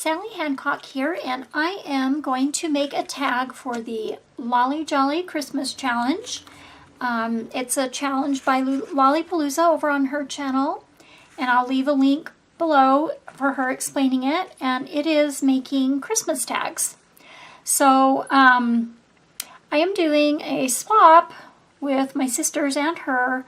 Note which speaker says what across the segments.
Speaker 1: Sally Hancock here, and I am going to make a tag for the Lolly Jolly Christmas Challenge. It's a challenge by Lollipalooza over on her channel, and I'll leave a link below for her explaining it, and it is making Christmas tags. So I am doing a swap with my sisters and her,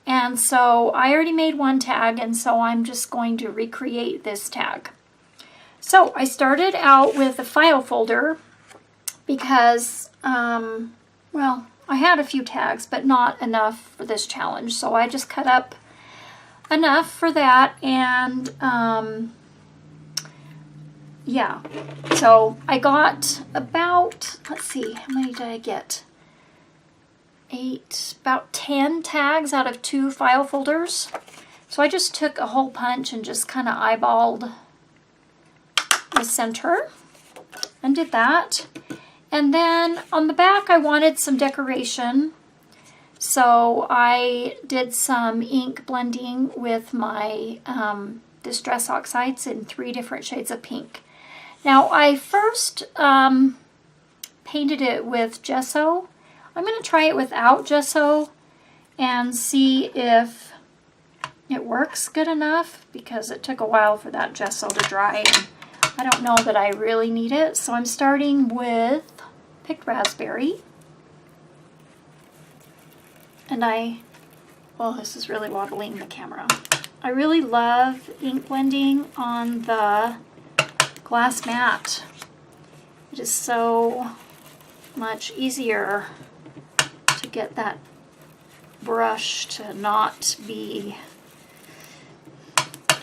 Speaker 1: and so I already made one tag, and so I'm just going to recreate this tag. So I started out with a file folder because, well, I had a few tags, but not enough for this challenge. So I just cut up enough for that, and yeah. So I got about, let's see, how many did I get? About 10 tags out of 2 file folders. So I just took a hole punch and just kind of eyeballed the center and did that. And then on the back I wanted some decoration, so I did some ink blending with my Distress Oxides in 3 different shades of pink. Now I first painted it with gesso. I'm going to try it without gesso and see if it works good enough, because it took a while for that gesso to dry. And I don't know that I really need it, so I'm starting with picked raspberry. And well, this is really wobbling the camera. I really love ink blending on the glass mat. It is so much easier to get that brush to not be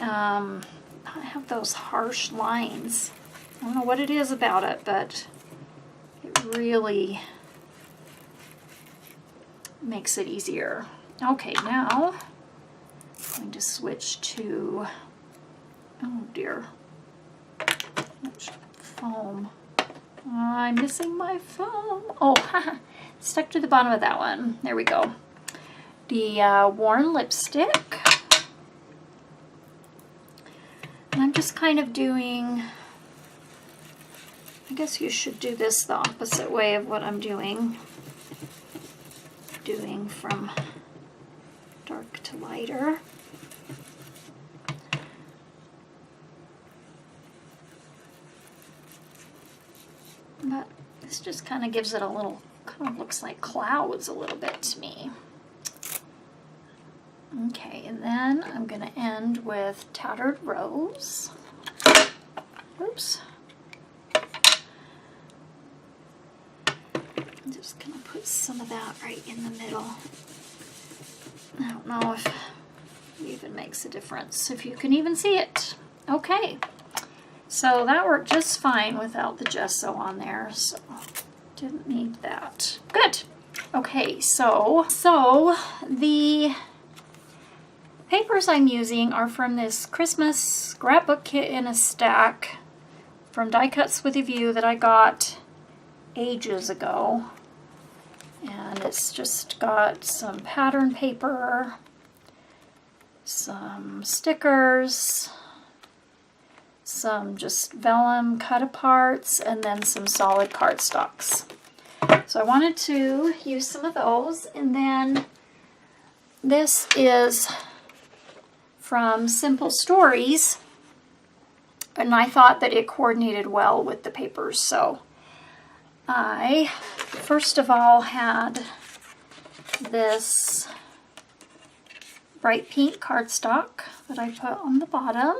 Speaker 1: not have those harsh lines. I don't know what it is about it, but it really makes it easier. Okay, now I'm going to switch to, oh dear, foam. I'm missing my foam. Oh, haha, stuck to the bottom of that one. There we go. The worn lipstick. And I'm just kind of doing, I guess you should do this the opposite way of what I'm doing. Doing from dark to lighter. But this just kind of gives it a little, kind of looks like clouds a little bit to me. Okay, and then I'm going to end with Tattered Rose. Oops. I'm just going to put some of that right in the middle. I don't know if it even makes a difference, if you can even see it. Okay, so that worked just fine without the gesso on there, so didn't need that. Good. Okay, so the papers I'm using are from this Christmas scrapbook kit in a stack from Die Cuts with a View that I got ages ago. And it's just got some pattern paper, some stickers, some just vellum cut aparts, and then some solid cardstocks. So I wanted to use some of those, and then this is from Simple Stories, and I thought that it coordinated well with the papers. So I first of all had this bright pink cardstock that I put on the bottom.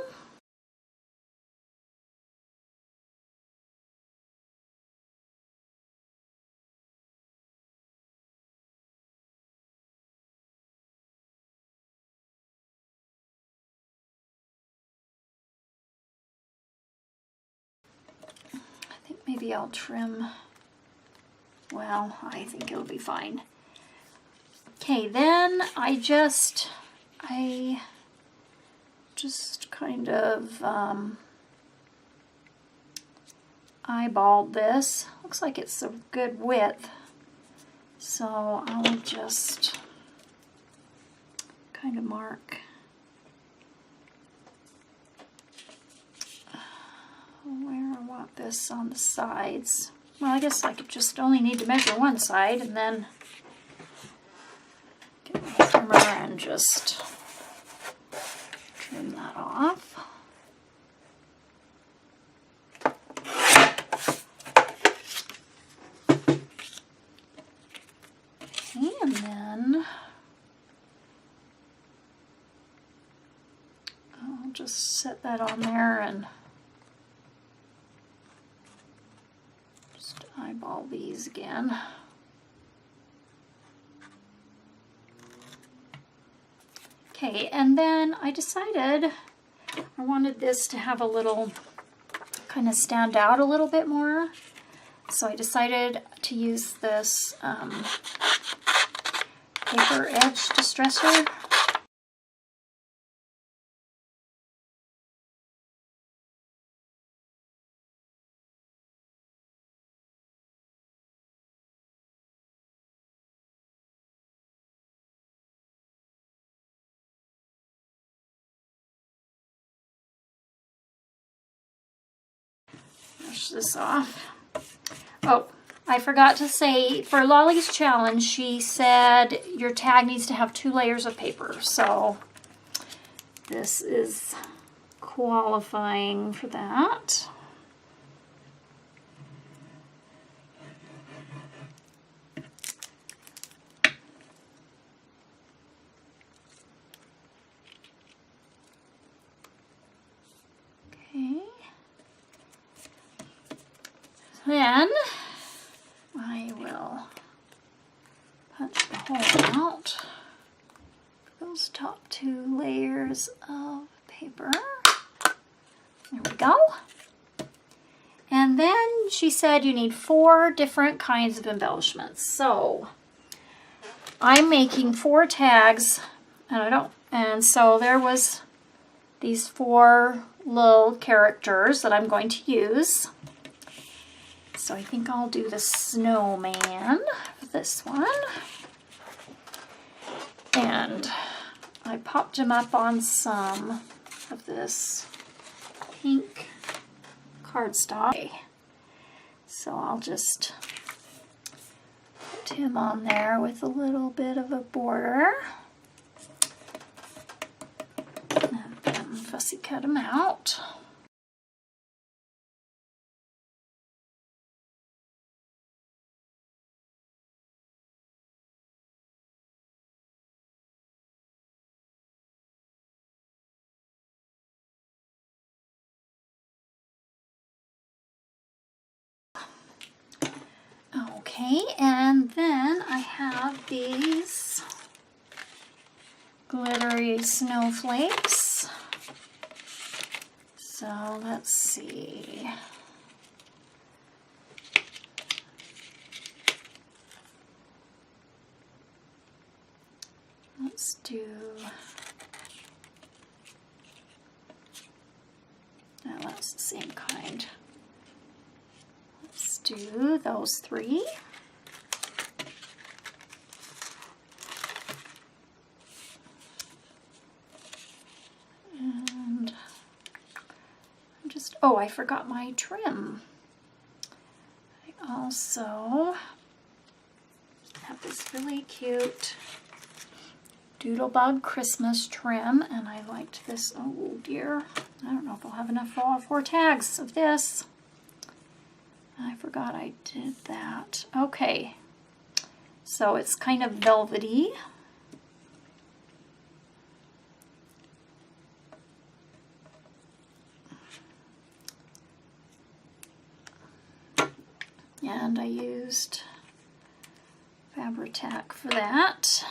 Speaker 1: Maybe I'll trim, well, I think it'll be fine. Okay, then I just kind of eyeballed this. Looks like it's a good width. So I'll just kind of mark got this on the sides. Well, I guess I could just only need to measure one side and then get my trimmer and just trim that off. Okay, and then I'll just set that on there and just eyeball these again. Okay, and then I decided I wanted this to have a little, kind of stand out a little bit more. So I decided to use this paper edge distresser. Brush this off. Oh, I forgot to say, for Lolly's challenge, she said your tag needs to have 2 layers of paper. So this is qualifying for that. Okay. Then I will punch the hole out for those top 2 layers of paper. There we go. And then she said you need 4 different kinds of embellishments. So I'm making 4 tags, and so there was these 4 little characters that I'm going to use. So I think I'll do the snowman for this one. And I popped him up on some of this pink cardstock. So I'll just put him on there with a little bit of a border. And then fussy cut him out. Okay, and then I have these glittery snowflakes. So let's see. Let's do, no, that's the same kind. Let's do those 3. And I'm just, oh, I forgot my trim. I also have this really cute Doodlebug Christmas trim, and I liked this. Oh dear, I don't know if I'll have enough for all 4 tags of this. I forgot I did that. Okay, so it's kind of velvety. And I used Fabri-Tac for that.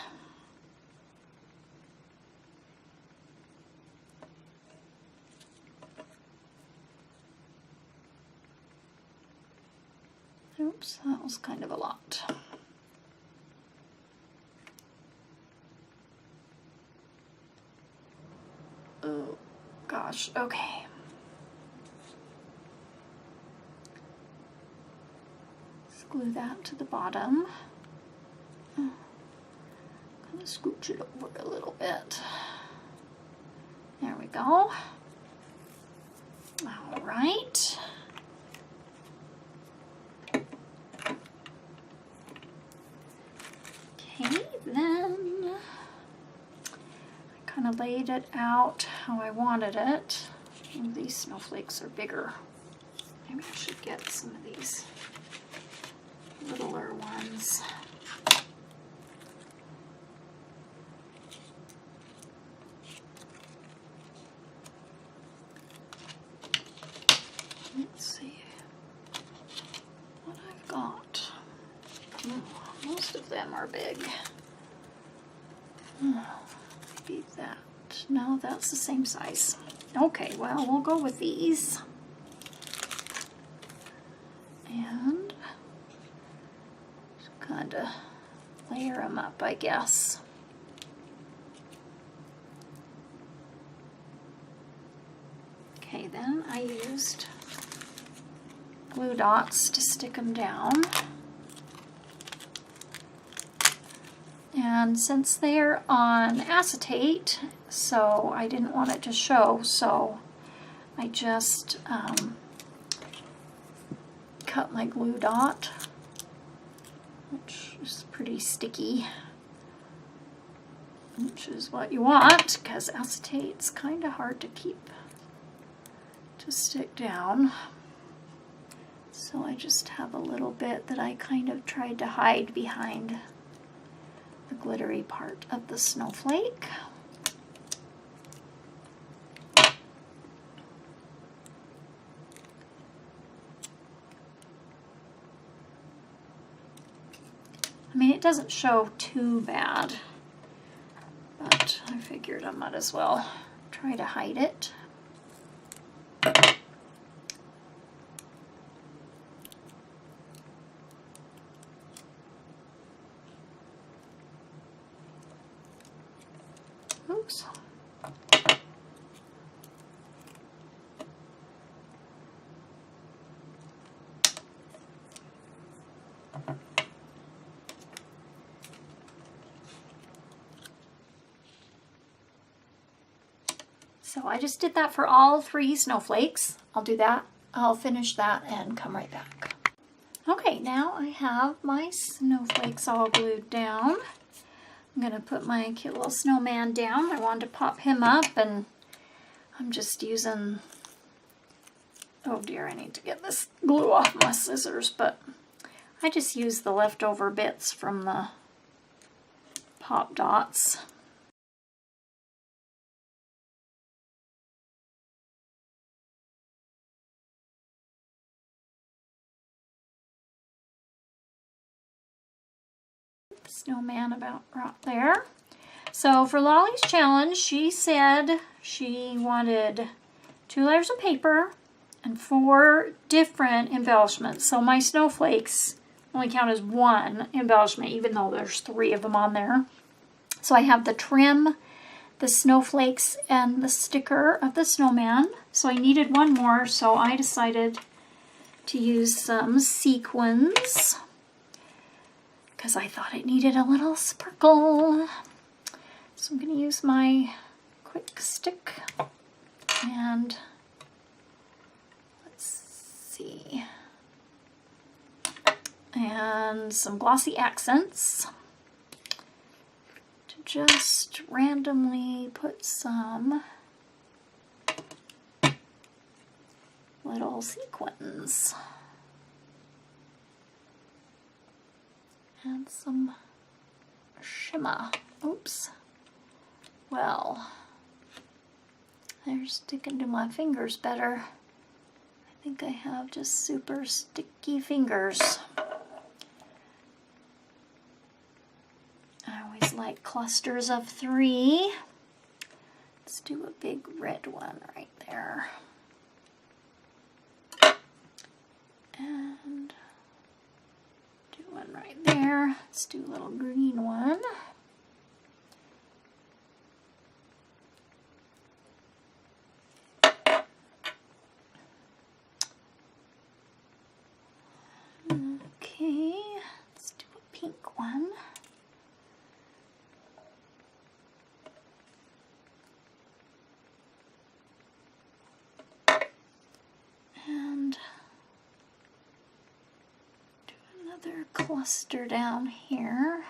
Speaker 1: Oops, that was kind of a lot. Oh gosh, okay. Let's glue that to the bottom. Kind of scooch it over a little bit. There we go. All right. laid it out how I wanted it. Oh, these snowflakes are bigger. Maybe I should get some of these littler ones. Let's see what I've got. Most of them are big. Maybe that. No, that's the same size. Okay, well, we'll go with these. And just kind of layer them up, I guess. Okay, then I used glue dots to stick them down. And since they're on acetate, so I didn't want it to show, so I just cut my glue dot, which is pretty sticky, which is what you want, because acetate's kind of hard to keep to stick down. So I just have a little bit that I kind of tried to hide behind the glittery part of the snowflake. I mean, it doesn't show too bad, but I figured I might as well try to hide it. Oops. So I just did that for all 3 snowflakes. I'll do that. I'll finish that and come right back. Okay, now I have my snowflakes all glued down. I'm going to put my cute little snowman down. I wanted to pop him up, and I'm just using, oh dear, I need to get this glue off my scissors, but I just used the leftover bits from the pop dots. Snowman about right there. So for Lolly's challenge, she said she wanted 2 layers of paper and 4 different embellishments. So my snowflakes only count as 1 embellishment, even though there's 3 of them on there. So I have the trim, the snowflakes, and the sticker of the snowman. So I needed 1 more, so I decided to use some sequins, because I thought it needed a little sparkle. So I'm going to use my quick stick and let's see, and some glossy accents to just randomly put some little sequins. And some shimmer. Oops. Well, they're sticking to my fingers better. I think I have just super sticky fingers. I always like clusters of 3. Let's do a big red one right there. And one right there. Let's do a little green one. Okay, let's do a pink one. And another cluster down here.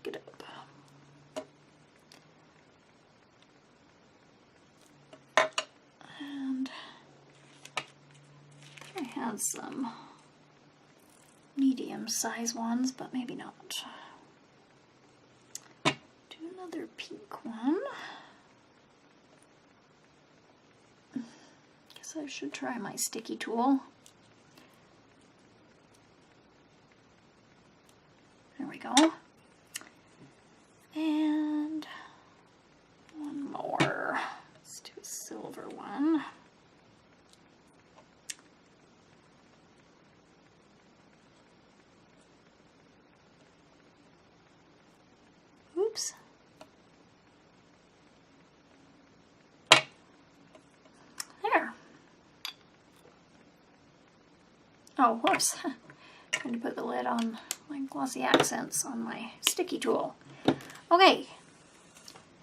Speaker 1: pick it up. And I had some medium-sized ones, but maybe not. Do another pink one. Guess I should try my sticky tool. There we go. And one more. Let's do a silver one. Oops. There. Oh, whoops. Trying to put the lid on my glossy accents on my sticky tool. Okay.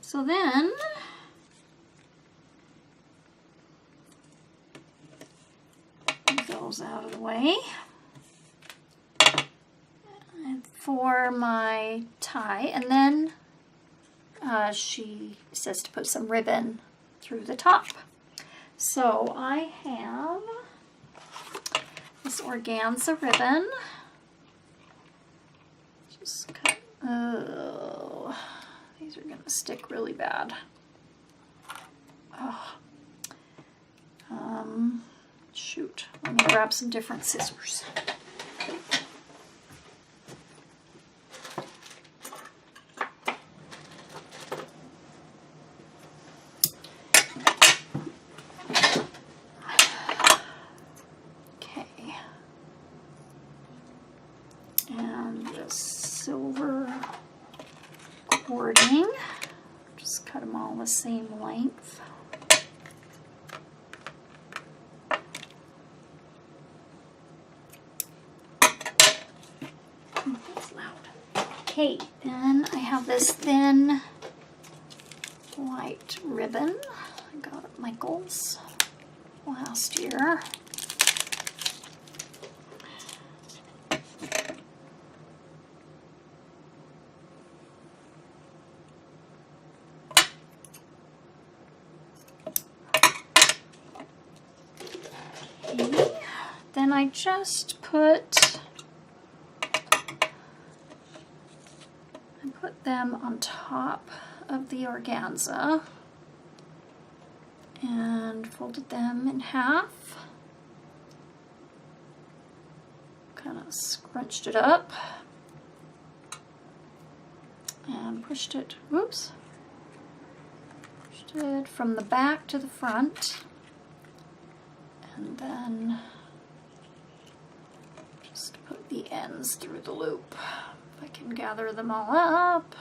Speaker 1: So then move those out of the way. And for my tie, and then she says to put some ribbon through the top. So I have this organza ribbon. Just cut. Oh, these are going to stick really bad. Oh. Shoot. Let me grab some different scissors. And the silver cording, just cut them all the same length. That's loud. Okay, then I have this thin white ribbon. I got at Michael's last year. Then I just put them on top of the organza and folded them in half. Kind of scrunched it up and pushed it, whoops, pushed it from the back to the front. And then just put the ends through the loop. If I can gather them all up.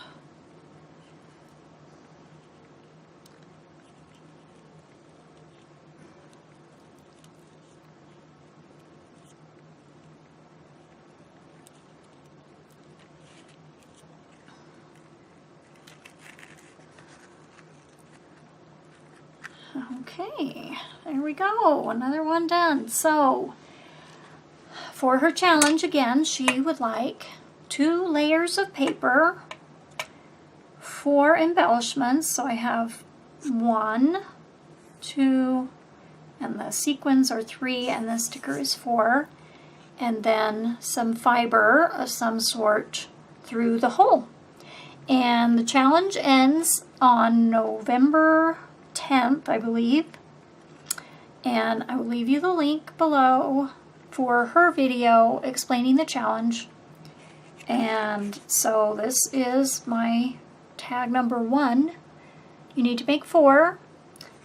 Speaker 1: Okay, there we go, another one done. So, for her challenge, again, she would like 2 layers of paper, 4 embellishments. So I have 1, 2, and the sequins are 3, and the sticker is 4, and then some fiber of some sort through the hole. And the challenge ends on November 10th, I believe, and I will leave you the link below for her video explaining the challenge. And so this is my tag number 1. You need to make 4.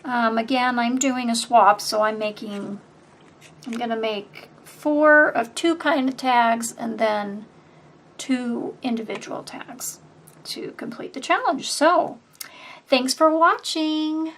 Speaker 1: Again, I'm doing a swap, so I'm going to make 4 of 2 kind of tags and then 2 individual tags to complete the challenge. So thanks for watching.